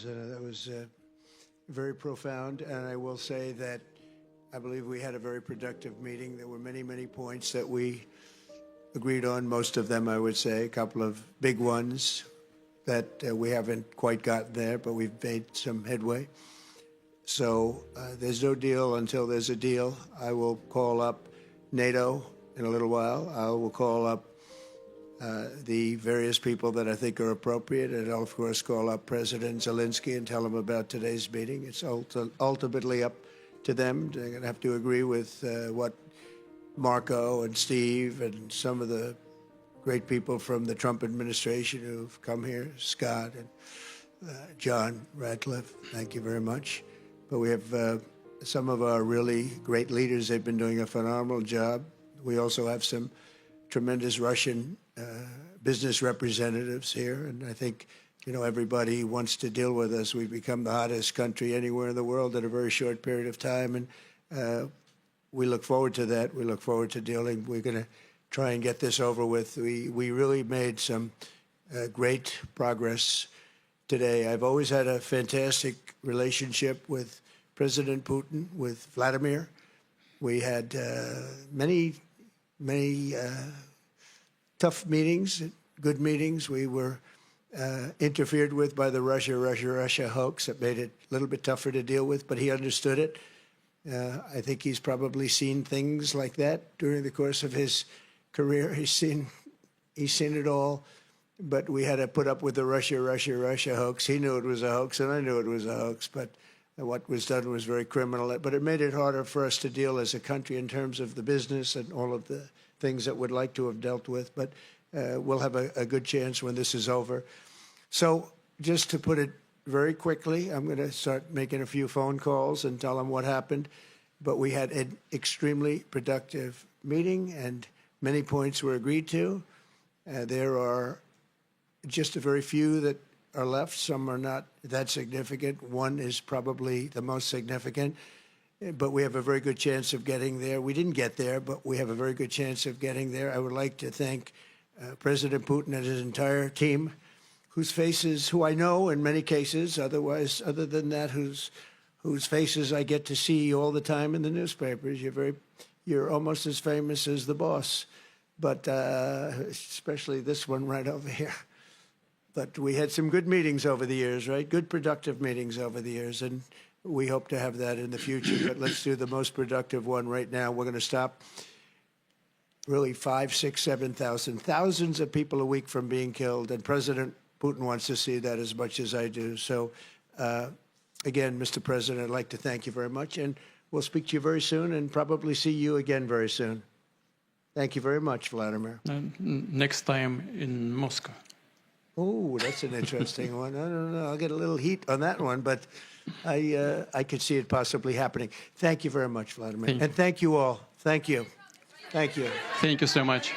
President. That was very profound, and I will say that I believe we had a very productive meeting. There were many, many points that we agreed on, most of them, I would say, a couple of big ones that we haven't quite gotten there, but we've made some headway. So there's no deal until there's a deal. I will call up NATO in a little while. I will call up the various people that I think are appropriate, and I'll, of course, call up President Zelensky and tell him about today's meeting. It's ultimately up to them. They're going to have to agree with what Marco and Steve and some of the great people from the Trump administration who've come here, Scott and John Ratcliffe, thank you very much. But we have some of our really great leaders. They've been doing a phenomenal job. We also have some tremendous Russian business representatives here, and I think, you know, everybody wants to deal with us. We've become the hottest country anywhere in the world in a very short period of time, and we look forward to that. We look forward to dealing. We're going to try and get this over with. We really made some great progress today. I've always had a fantastic relationship with President Putin, with Vladimir. We had many tough meetings, good meetings. We were interfered with by the Russia hoax. That made it a little bit tougher to deal with, but he understood it. I think he's probably seen things like that during the course of his career. He's seen it all, but we had to put up with the Russia hoax. He knew it was a hoax, and I knew it was a hoax, but what was done was very criminal. But it made it harder for us to deal as a country in terms of the business and all of the things that we'd like to have dealt with. But we'll have a good chance when this is over. So just to put it very quickly, I'm going to start making a few phone calls and tell them what happened. But we had an extremely productive meeting, and many points were agreed to. There are just a very few that are left. Some are not that significant. One is probably the most significant, but we have a very good chance of getting there. We didn't get there, but we have a very good chance of getting there. I would like to thank President Putin and his entire team, whose faces, who I know in many cases, other than that, whose faces I get to see all the time in the newspapers. You're almost as famous as the boss, but especially this one right over here. But we had some good meetings over the years, right? Good, productive meetings over the years, and we hope to have that in the future. But let's do the most productive one right now. We're going to stop really 5, 6, 7,000, thousands of people a week from being killed, and President Putin wants to see that as much as I do. So, again, Mr. President, I'd like to thank you very much, and we'll speak to you very soon and probably see you again very soon. Thank you very much, Vladimir. Next time in Moscow. Oh, that's an interesting one. I don't know. I'll get a little heat on that one, but I could see it possibly happening. Thank you very much, Vladimir. And thank you all. Thank you. Thank you. Thank you so much.